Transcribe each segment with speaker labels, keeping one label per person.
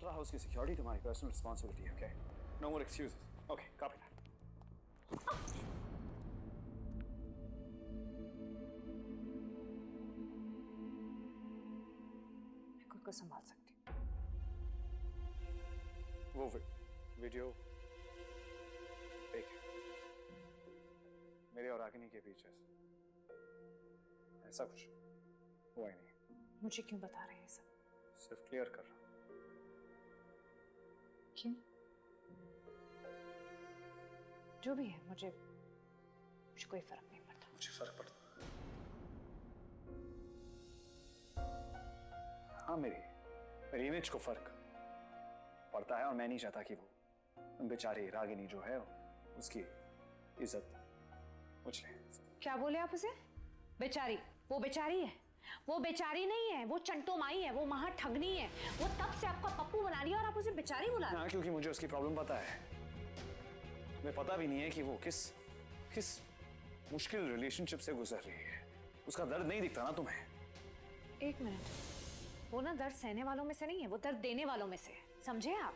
Speaker 1: Malhotra house की security तुम्हारी personal responsibility है, okay? No more excuses. Okay, copy that.
Speaker 2: मैं खुद को संभाल सकती हूँ।
Speaker 1: वो वीडियो एक मेरे और रागिनी के बीच ऐसा कुछ हुआ ही नहीं।
Speaker 2: मुझे क्यों बता रहे हैं सब?
Speaker 1: सिर्फ क्लियर कर रहा हूं।
Speaker 2: क्यों? जो भी है, मुझे कोई फर्क नहीं पड़ता।
Speaker 1: मुझे फर्क पड़ता। हाँ, मेरी इमेज को फर्क पड़ता है और मैं नहीं चाहता कि वो बेचारी रागिनी जो है उसकी इज्जत उछले।
Speaker 2: क्या बोले आप उसे? बेचारी? वो बेचारी है? वो बेचारी नहीं है, वो चंटो माई है, वो महा ठगनी है। वो तब से आपका पप्पू बना लिया और आप उसे बेचारी बुला रहे हैं।
Speaker 1: हाँ, क्योंकि मुझे उसकी प्रॉब्लम पता है। तुम्हें पता भी नहीं है कि वो किस मुश्किल रिलेशनशिप से गुजर रही है। उसका दर्द नहीं दिखता ना तुम्हें?
Speaker 2: एक मिनट, वो ना दर्द सहने वालों में से नहीं है, वो दर्द देने वालों में से है, समझे आप?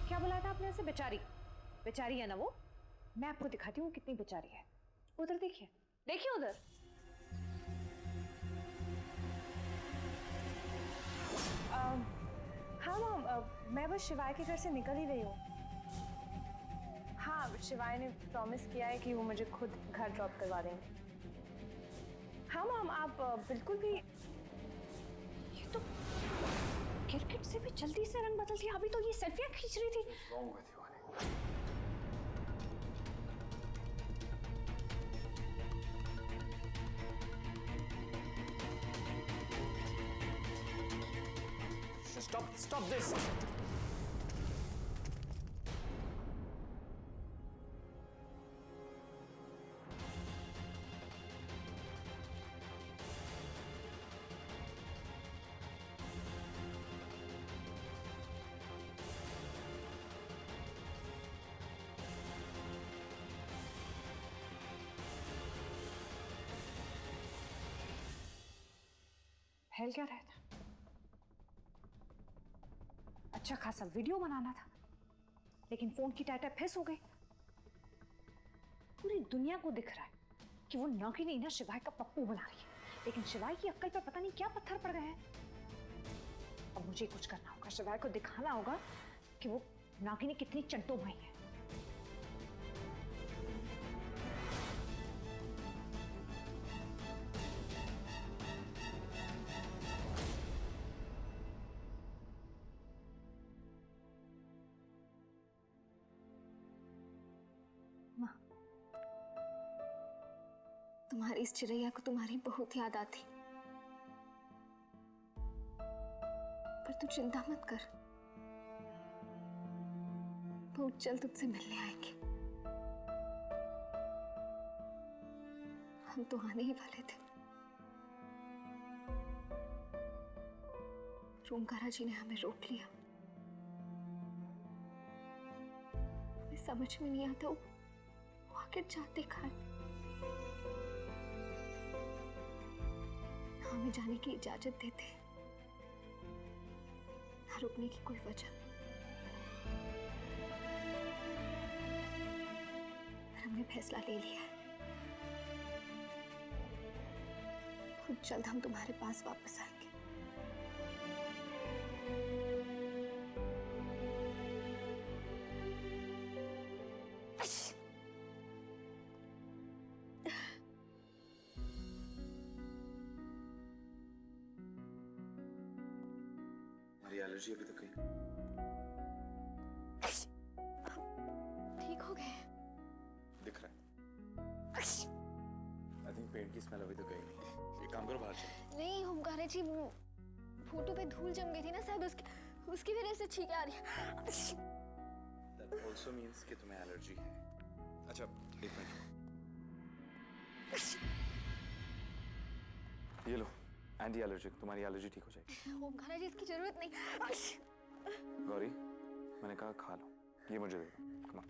Speaker 2: क्या बोला था आपने ऐसे? बेचारी? बेचारी है ना वो? मैं आपको दिखाती हूँ कितनी बेचारी है। उधर देखिए, देखिए उधर। हाँ मॉम, मैं बस शिवाय के घर से निकल ही रही हूँ। हाँ, शिवाय ने प्रॉमिस किया है कि वो मुझे खुद घर ड्रॉप करवा देंगे। हाँ मॉम, आप बिल्कुल भी। ये तो क्रिकेट से भी जल्दी से रंग बदल दिया। अभी तो ये सेल्फियां खींच रही थी।
Speaker 1: Wrong with you, honey? Stop this!
Speaker 2: फैल क्या रहा था? अच्छा खासा वीडियो बनाना था, लेकिन फोन की टाटा फेस हो गई। पूरी दुनिया को दिख रहा है कि वो नागिनी ना शिवाय का पप्पू बना रही है, लेकिन शिवाय की अक्ल पे पता नहीं क्या पत्थर पड़ गए हैं। अब मुझे कुछ करना होगा, शिवाय को दिखाना होगा कि वो नागिनी कितनी चंटो भाई है।
Speaker 3: तुम्हारी इस चिड़ैया को तुम्हारी बहुत याद आती, पर तू चिंता मत कर, बहुत जल्द तुझसे मिलने आएंगे। हम तो आने ही वाले थे, ओंकारा जी ने हमें रोक लिया। हमें समझ में नहीं आता वो आखिर जाते कहाँ हैं। हमें जाने की इजाजत देते, ना रुकने की कोई वजह। पर हमने फैसला ले लिया है, बहुत जल्द हम तुम्हारे पास वापस आएंगे।
Speaker 1: हमारी एलर्जी अभी तक गई?
Speaker 3: ठीक हो गए?
Speaker 1: दिख रहा है। आई थिंक पेंट की स्मेल अभी तक गई नहीं। एक काम करो, बाहर चलो।
Speaker 3: नहीं ओंकारा जी, वो फोटो पे धूल जम गई थी ना शायद, उसकी वजह से छींकें आ रही है।
Speaker 1: That also means कि तुम्हें एलर्जी है। अच्छा, एक मिनट। ये लो, एंटी एलर्जिक, तुम्हारी एलर्जी ठीक हो जाएगी।
Speaker 3: ओंकारा जी, इसकी जरूरत नहीं।
Speaker 1: गौरी, मैंने कहा खा लो। ये मुझे दे दो, come on.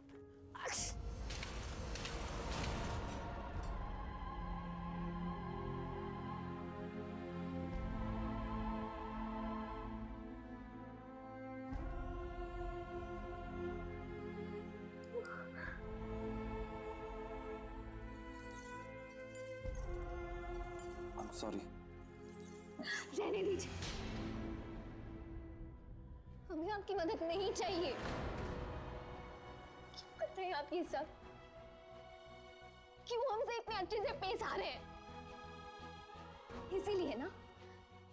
Speaker 1: I'm sorry.
Speaker 3: रहने दीजिए, हमें आपकी मदद नहीं चाहिए। क्यों कर रहे हैं आप ये सब? क्यों हमसे इतने अच्छे से पेश आ रहे हैं? इसीलिए ना,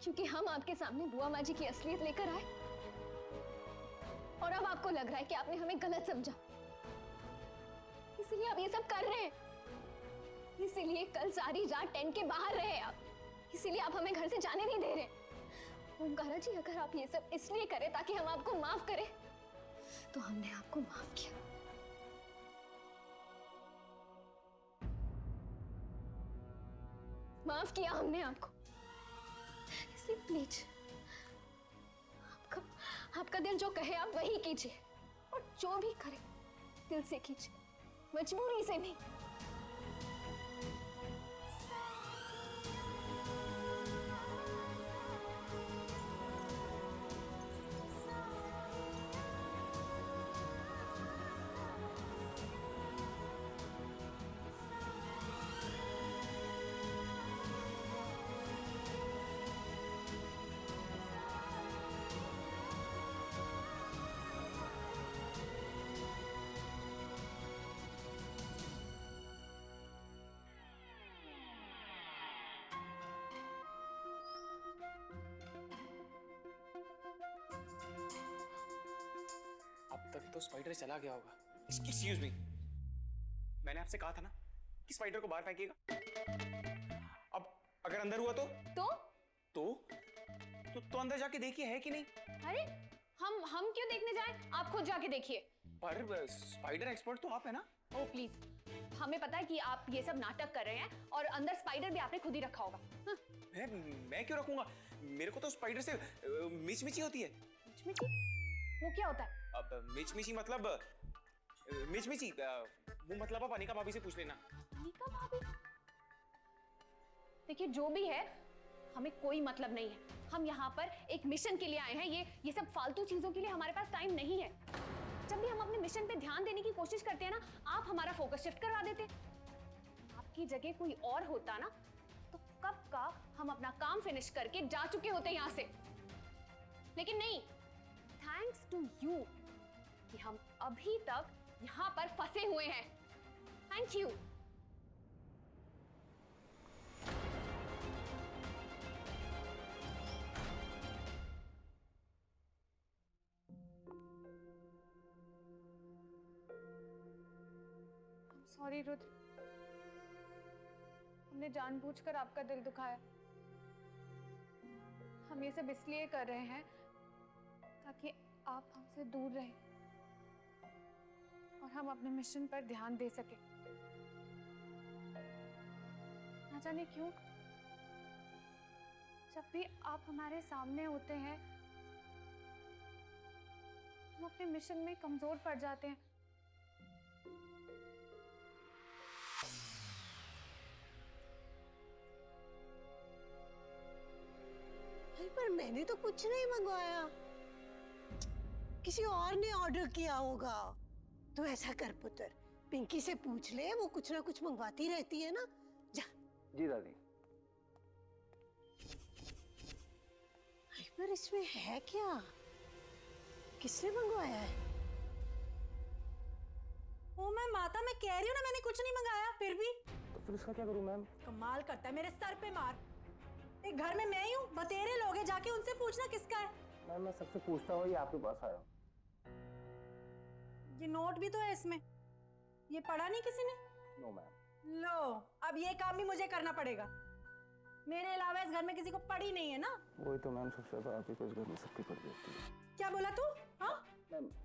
Speaker 3: क्योंकि हम आपके सामने बुआ माँ जी की असलियत लेकर आए और अब आपको लग रहा है कि आपने हमें गलत समझा, इसीलिए आप ये सब कर रहे हैं। इसीलिए कल सारी रात टेंट के बाहर रहे आप, इसीलिए आप हमें घर से जाने नहीं दे रहे। ओमकारा जी, अगर आप ये सब इसलिए करें ताकि हम आपको माफ करें, तो हमने आपको माफ किया। माफ किया हमने आपको, इसलिए प्लीज आपका दिल जो कहे आप वही कीजिए, और जो भी करे दिल से कीजिए, मजबूरी से नहीं।
Speaker 4: अब तक तो स्पाइडर चला गया होगा। एक्सक्यूज मी, मैंने आपसे कहा था ना कि स्पाइडर को बाहर फेंकिएगा। अब अगर अंदर हुआ तो अंदर जाके देखिए है कि नहीं।
Speaker 2: अरे हम क्यों देखने जाएं? आप खुद जाके देखिए।
Speaker 4: पर स्पाइडर एक्सपर्ट तो आप है ना।
Speaker 2: ओ प्लीज, हमें पता है कि आप ये सब नाटक कर रहे हैं और अंदर स्पाइडर भी आपने खुद ही रखा होगा। हाँ।
Speaker 4: मैं क्यों रखूंगा? मेरे को तो स्पाइडर से मिचमिची होती है।
Speaker 2: मिचमिची? वो क्या होता है?
Speaker 4: अब मिचमिची मतलब मिचमिची वो मतलब आप अनिका भाभी से पूछ लेना।
Speaker 2: अनिका भाभी? देखिए, जो भी है हमें कोई मतलब नहीं है। हम यहाँ पर एक मिशन के लिए आए हैं। ये सब फालतू चीजों के लिए हमारे पास टाइम नहीं है। जब भी हम अपने मिशन पे ध्यान देने की कोशिश करते हैं ना, आप हमारा फोकस शिफ्ट करवा देते। आपकी जगह कोई और होता ना, तो कब का हम अपना काम फिनिश करके जा चुके होते यहाँ से। लेकिन नहीं, थैंक्स टू यू कि हम अभी तक यहाँ पर फंसे हुए हैं। Thank you. सॉरी रुद्र, हमने जानबूझकर आपका दिल दुखाया। हम ये सब इसलिए कर रहे हैं ताकि आप हमसे दूर रहें और हम अपने मिशन पर ध्यान दे सकें। ना जाने क्यों जब भी आप हमारे सामने होते हैं, हम अपने मिशन में कमजोर पड़ जाते हैं।
Speaker 5: पर मैंने तो कुछ नहीं मंगवाया, किसी और ने ऑर्डर किया होगा। तो ऐसा कर पुत्र, पिंकी से पूछ ले, वो कुछ ना कुछ मंगवाती रहती है ना। जा।
Speaker 1: जी दादी।
Speaker 5: पर इसमें है क्या? किसने मंगवाया है?
Speaker 6: ओ मैं माता, मैं कह रही हूँ ना, मैंने कुछ नहीं मंगाया। फिर भी
Speaker 1: तो फिर इसका क्या करूं मैम?
Speaker 6: कमाल करता है, मेरे सर पे मार। एक घर में मैं ही हूँ, बतेरे लोग हैं, जाके उनसे पूछना किसका है।
Speaker 1: मैम मैं सबसे पूछता हूँ, ये आपके पास आया।
Speaker 6: ये नोट भी तो है इसमें, ये पढ़ा नहीं किसी ने?
Speaker 1: No ma'am.
Speaker 6: लो, अब ये काम भी मुझे करना पड़ेगा। मेरे अलावा इस घर में किसी को पड़ी नहीं है ना।
Speaker 1: वही तो मैम, सबसे ज्यादा आप ही को इस घर में सबकी पड़ी होती है।
Speaker 6: क्या बोला तू? हाँ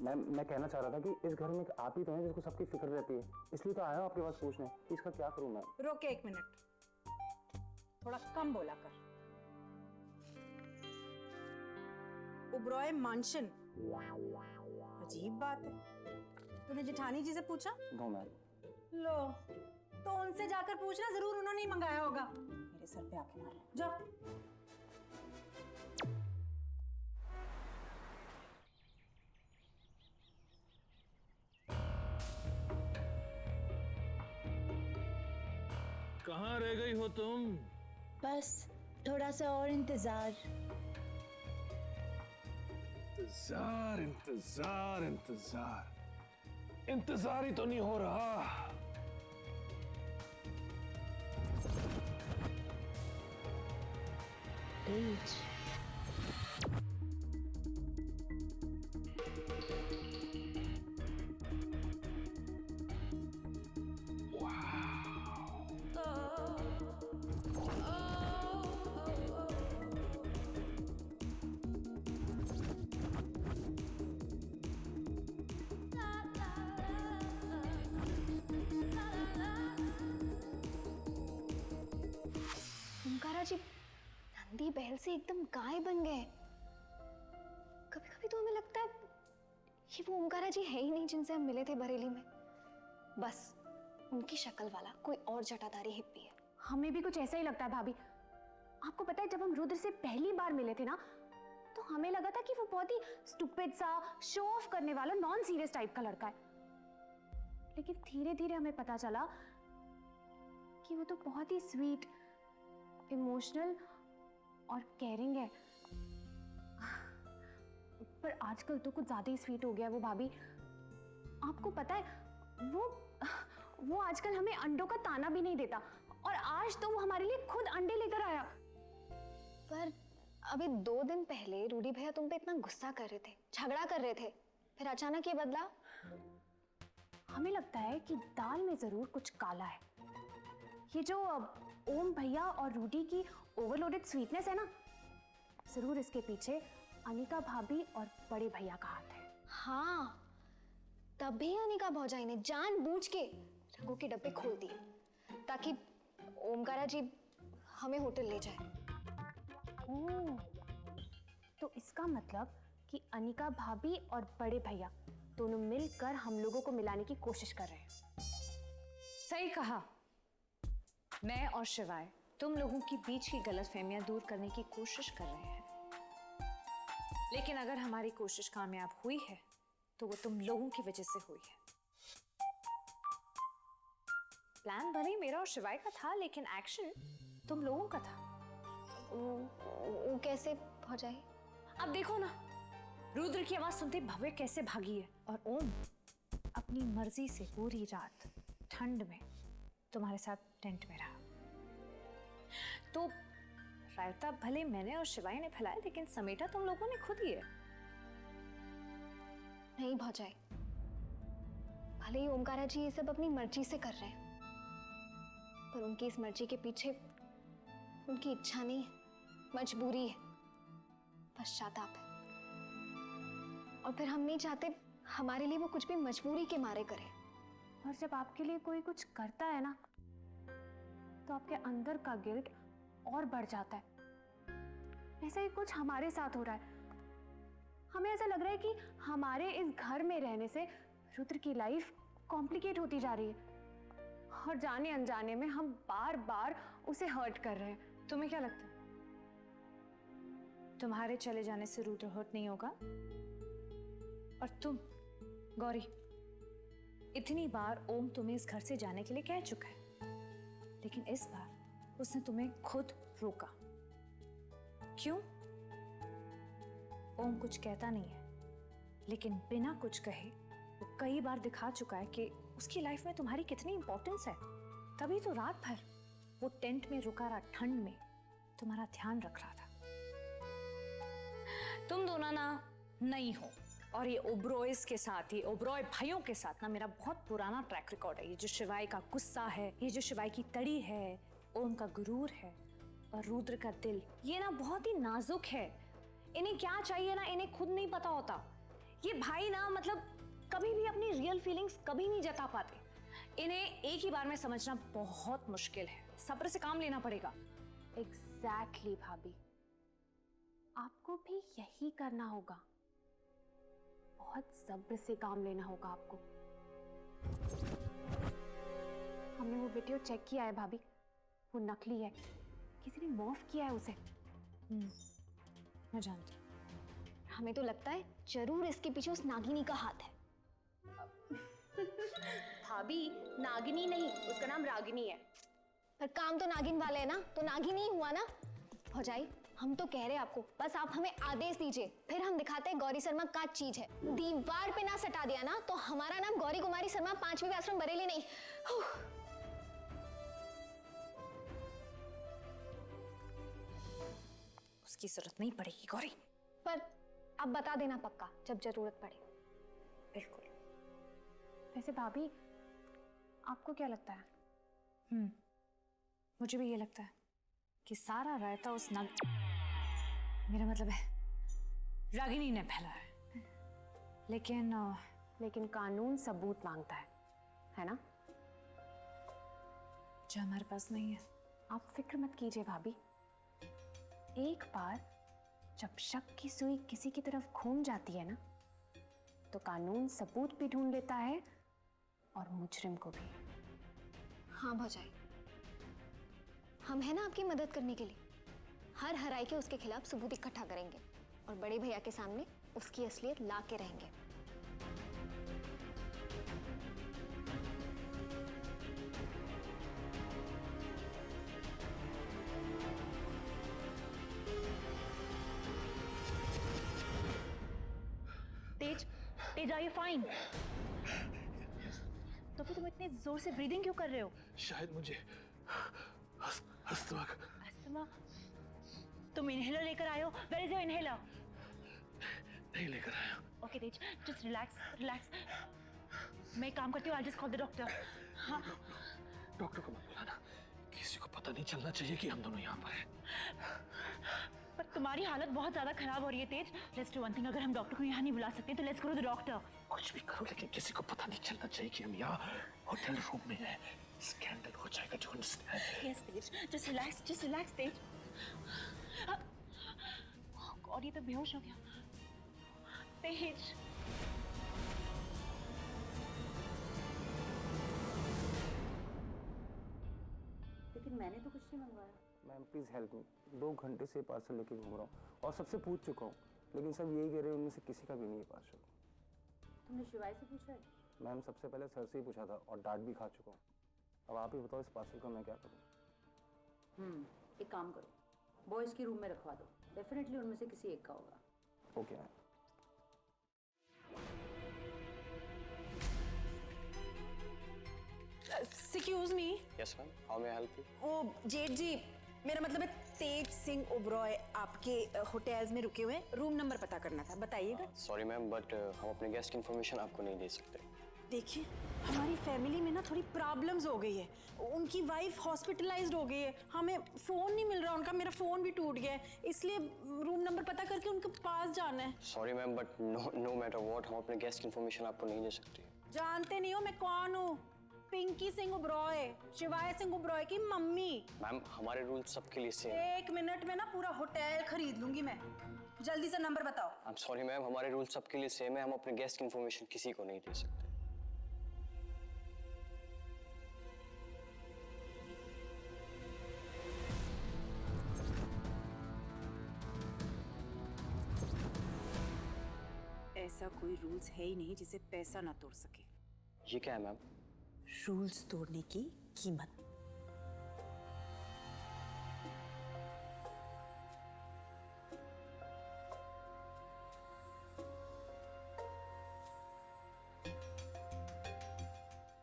Speaker 1: मैम मैं कहना चाह रहा था कि इस घर में एक आप ही तो हैं जिसको सबकी फिक्र रहती है, इसलिए तो आया हूँ आपके पास पूछने कि इसका क्या करूँ मैम।
Speaker 6: रोके एक मिनट, थोड़ा कम बोला कर। उब्रॉय मानशन, अजीब बात है। तूने जेठानी जी से पूछा?
Speaker 1: No ma'am.
Speaker 6: लो, तो उनसे जाकर पूछना, जरूर उन्होंने ही मंगाया होगा। मेरे सर पे आके मार जाओ।
Speaker 7: कहाँ रह गई हो तुम?
Speaker 8: बस थोड़ा सा और इंतजार।
Speaker 7: इंतजार इंतजार इंतजार, इंतजार ही तो नहीं हो रहा।
Speaker 8: तेज।
Speaker 3: ओमकारा जी नंदी बैल से एकदम गाय बन गए। कभी कभी तो हमें लगता है ये वो ओमकारा जी है ही नहीं जिनसे हम मिले थे बरेली में। बस उनकी शक्ल वाला कोई और जटाधारी हिप्पी है।
Speaker 2: हमें भी कुछ ऐसा ही लगता है भाभी। आपको पता है, जब हम रुद्र से पहली बार मिले थे ना, तो हमें लगा था कि वो बहुत ही स्टूपिड सा, शो ऑफ करने वाला, नॉन सीरियस टाइप का लड़का है। लेकिन धीरे धीरे हमें पता चला कि वो तो बहुत ही स्वीट, इमोशनल और केयरिंग है। पर आजकल तो कुछ ज्यादा ही स्वीट हो गया वो भाभी। आपको पता है, वो आजकल हमें अंडों का ताना भी नहीं देता, और आज तो वो हमारे लिए खुद अंडे लेकर आया।
Speaker 3: पर अभी 2 दिन पहले रूडी भैया तुम पे इतना गुस्सा कर रहे थे, झगड़ा कर रहे थे, फिर अचानक ये बदला।
Speaker 2: हमें लगता है कि दाल में जरूर कुछ काला है। ये जो ओम भैया और रूडी की ओवरलोडेड स्वीटनेस है ना, जरूर इसके पीछे अनिका भाभी और बड़े भैया का हाथ है।
Speaker 3: हाँ, तभी अनिका भौजाई ने जानबूझ के रंगों के डब्बे खोल दिए ताकि ओमकारा जी हमें होटल ले जाए।
Speaker 2: ओह, तो इसका मतलब कि अनिका भाभी और बड़े भैया दोनों मिलकर हम लोगों को मिलाने की कोशिश कर रहे हैं।
Speaker 9: सही कहा। मैं और शिवाय तुम लोगों के बीच की गलतफहमियां दूर करने की कोशिश कर रहे हैं, लेकिन अगर हमारी कोशिश कामयाब हुई है तो वो तुम लोगों की वजह से हुई है। प्लान भले ही मेरा और शिवाय का था, लेकिन एक्शन तुम लोगों का था।
Speaker 3: वो कैसे भौजाई?
Speaker 9: अब देखो ना, रुद्र की आवाज सुनते भव्य कैसे भागी है, और ओम अपनी मर्जी से पूरी रात ठंड में तुम्हारे साथ टेंट में रहा। तो रायता भले मैंने और शिवाय ने फैलाया, लेकिन समेटा तुम लोगों ने खुद ही है।
Speaker 3: नहीं भौजाई, भले ही ओमकारा जी ये सब अपनी मर्जी से कर रहे हैं, पर उनकी इस मर्जी के पीछे उनकी इच्छा नहीं है, मजबूरी है, पश्चाताप है। और फिर हम नहीं चाहते हमारे लिए वो कुछ भी मजबूरी के मारे करे।
Speaker 2: और जब आपके लिए कोई कुछ करता है ना, तो आपके अंदर का गिल्ट और बढ़ जाता है। ऐसा ही कुछ हमारे साथ हो रहा है। हमें ऐसा लग रहा है कि हमारे इस घर में रहने से रुद्र की लाइफ कॉम्प्लिकेट होती जा रही है, और जाने अनजाने में हम बार बार उसे हर्ट कर रहे हैं।
Speaker 9: तुम्हें क्या लगता है, तुम्हारे चले जाने से रुद्र हर्ट नहीं होगा? और तुम गौरी, इतनी बार ओम तुम्हें इस घर से जाने के लिए कह चुका है, लेकिन इस बार उसने तुम्हें खुद रोका। क्यों? ओम कुछ कहता नहीं है, लेकिन बिना कुछ कहे वो कई बार दिखा चुका है कि उसकी लाइफ में तुम्हारी कितनी इंपॉर्टेंस है। तभी तो रात भर वो टेंट में रुका रहा, ठंड में तुम्हारा ध्यान रख रहा था। तुम दोनों ना नहीं हो, और ये ओब्रॉयज के साथ, ये ओब्रॉय भाइयों के साथ ना मेरा बहुत पुराना ट्रैक रिकॉर्ड है। ये जो शिवाय का गुस्सा है, ये जो शिवाय की तड़ी है, ओम का गुरूर है, और रुद्र का दिल, ये ना बहुत ही नाजुक है। इन्हें क्या चाहिए ना, इन्हें खुद नहीं पता होता। ये भाई ना मतलब कभी भी अपनी रियल फीलिंग्स कभी नहीं जता पाते। इन्हें एक ही बार में समझना बहुत मुश्किल है। सब्र से काम लेना पड़ेगा।
Speaker 2: एग्जैक्टली भाभी, आपको भी यही करना होगा। बहुत सब्र से काम लेना होगा आपको। वीडियो चेक किया है भाभी, वो नकली है, किसी ने मॉर्फ किया है उसे।
Speaker 9: मैं जानती हूँ।
Speaker 3: हमें तो लगता है जरूर इसके पीछे उस नागिनी का हाथ है।
Speaker 2: भाभी नागिनी नहीं, उसका नाम रागिनी है।
Speaker 3: पर काम तो नागिन वाले है ना, तो नागिन ही हुआ ना। भौजाई हम तो कह रहे हैं आपको, बस आप हमें आदेश दीजिए, फिर हम दिखाते हैं गौरी शर्मा का चीज है। दीवार पे ना सटा दिया ना तो हमारा नाम गौरी कुमारी शर्मा 5वीं आश्रम बरेली नहीं।
Speaker 9: उसकी जरूरत नहीं पड़ेगी गौरी।
Speaker 3: पर आप बता देना पक्का जब जरूरत पड़े।
Speaker 9: बिल्कुल।
Speaker 2: वैसे भाभी आपको क्या लगता है?
Speaker 9: मुझे भी ये लगता है कि सारा रायता उस मेरा मतलब है रागिनी ने फैला है।
Speaker 2: लेकिन कानून सबूत मांगता है ना?
Speaker 9: जो हमारे पास नहीं है।
Speaker 2: आप फिक्र मत कीजिए भाभी, एक बार जब शक की सुई किसी की तरफ घूम जाती है ना, तो कानून सबूत भी ढूंढ लेता है और मुजरिम को भी।
Speaker 3: हाँ भौजाई, हम है ना आपकी मदद करने के लिए। हर हराई के उसके खिलाफ सबूत इकट्ठा करेंगे और बड़े भैया के सामने उसकी असलियत ला के रहेंगे।
Speaker 9: तेज आर यू फाइन? तो फिर तुम इतने जोर से ब्रीदिंग क्यों कर रहे हो?
Speaker 7: शायद मुझे अस्थमा
Speaker 9: अस्थमा? तुम इनहेलर लेकर आए हो? Where is your inhaler?
Speaker 7: नहीं लेकर आया।
Speaker 9: Okay Tej, just relax relax. मैं एक काम करती हूँ, I just call the doctor. हाँ
Speaker 7: डॉक्टर को मत बुलाना, किसी को पता नहीं चलना चाहिए कि हम दोनों यहाँ पर हैं।
Speaker 9: पर तुम्हारी हालत बहुत ज्यादा खराब हो रही है Tej. Let's do one thing, अगर हम डॉक्टर को यहाँ नहीं बुला सकते तो let's go to the doctor.
Speaker 7: कुछ भी करो लेकिन किसी को पता नहीं चलना चाहिए कि हम यहाँ होटल रूम में हैं। स्कैंडल हो जाएगा, जो अंडरस्टैंड।
Speaker 9: यस तेज, जस्ट रिलैक्स तेज। और ये तो बेहोश हो गया। तेज
Speaker 10: लेकिन मैंने तो कुछ नहीं मंगवाया।
Speaker 4: मैम प्लीज़ हेल्प मी, 2 घंटे से पार्सल लेके घूम रहा हूँ और सबसे पूछ चुका हूँ, लेकिन सब यही कह रहे हैं उनमें से किसी का भी नहीं है पार्सल।
Speaker 10: तुमने शिवाय से पूछा है?
Speaker 4: मैम सबसे पहले सर से ही पूछा था और डांट भी खा चुका हूँ। अब आप ही बताओ इस पार्सल का मैं क्या करूँ?
Speaker 10: एक काम करो, बॉयज़ की रूम में रखवा दो, डेफिनेटली उनमें से किसी एक का होगा।
Speaker 4: Okay ma'am.
Speaker 6: Excuse me.
Speaker 4: Yes ma'am, how may I help you?
Speaker 6: वो जेठ जी, मेरा मतलब है तेज सिंह ओबरॉय आपके होटल्स में रुके हुए हैं, रूम नंबर पता करना था, बताइएगा।
Speaker 4: सॉरी मैम, बट हम अपने गेस्ट की इन्फॉर्मेशन आपको नहीं दे सकते।
Speaker 6: देखिए हमारी फैमिली में ना थोड़ी प्रॉब्लम्स हो गई है, उनकी वाइफ हॉस्पिटलाइज्ड हो गई है, हमें फ़ोन नहीं मिल रहा उनका, मेरा फ़ोन भी टूट गया है, इसलिए रूम नंबर पता करके उनके पास जाना है।
Speaker 4: Sorry ma'am, but no matter what, हम अपने गेस्ट की इन्फॉर्मेशन आपको नहीं दे सकते।
Speaker 6: जानते नहीं हो मैं कौन हूँ? पिंकी सिंह ओबरॉय, शिवाय सिंह ओबरॉय की मम्मी।
Speaker 4: मैम हमारे रूल सबके लिए सेम।
Speaker 6: 1 मिनट में ना पूरा होटल खरीद लूंगी मैं, जल्दी से नंबर बताओ।
Speaker 4: आई एम सॉरी मैम, हमारे रूल सबके लिए सेम है, हम अपने गेस्ट की इन्फॉर्मेशन किसी को नहीं दे सकते।
Speaker 6: ऐसा कोई रूल्स है ही नहीं जिसे पैसा ना तोड़ सके।
Speaker 4: ये क्या है मैम?
Speaker 6: रूल्स तोड़ने की कीमत।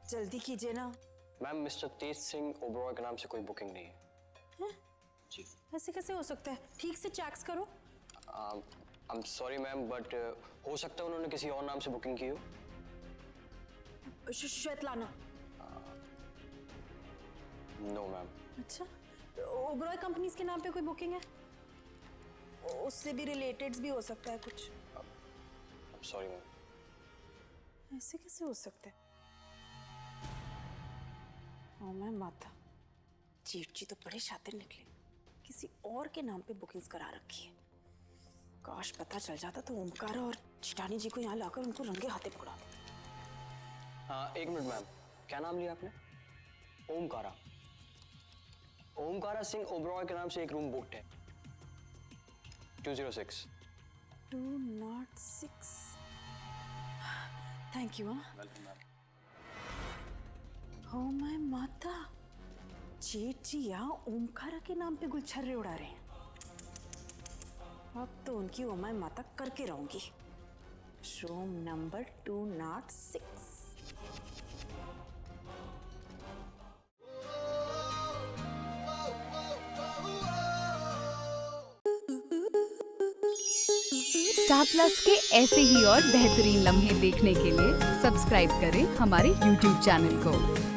Speaker 6: जल्दी कीजिए ना।
Speaker 4: मैम मिस्टर तेज सिंह ओबरॉय के नाम से कोई बुकिंग नहीं है। जी।
Speaker 6: ऐसे कैसे हो सकता है? ठीक से चेक्स करो।
Speaker 4: I am sorry ma'am, but हो सकता है उन्होंने किसी और नाम से बुकिंग की हो।
Speaker 6: श्वेतलाना।
Speaker 4: No ma'am.
Speaker 6: अच्छा, ओबरॉय कंपनीज के नाम पे कोई बुकिंग है? उससे भी रिलेटेड भी हो सकता है कुछ।
Speaker 4: I am sorry ma'am.
Speaker 6: ऐसे कैसे हो सकता है? ओ मैं माता, जेठ जी तो बड़े शातिर निकले, किसी और के नाम पे बुकिंग्स करा रखी है। काश पता चल जाता तो ओमकार और चिटानी जी को यहाँ लाकर उनको रंगे हाथे पकड़ा देता।
Speaker 4: हाँ 1 मिनट मैम, क्या नाम लिया आपने?
Speaker 11: ओमकारा सिंह ओबरॉय के नाम से एक रूम बुक्ड है 206।
Speaker 6: 206। Thank you. हो माय माता, जेठ जी यहाँ ओमकारा के नाम पे गुलछर्रे उड़ा रहे हैं। अब तो उनकी ओ माय माता करके रहूंगी। Room number 206।
Speaker 12: स्टार प्लस के ऐसे ही और बेहतरीन लम्हे देखने के लिए सब्सक्राइब करें हमारे YouTube चैनल को।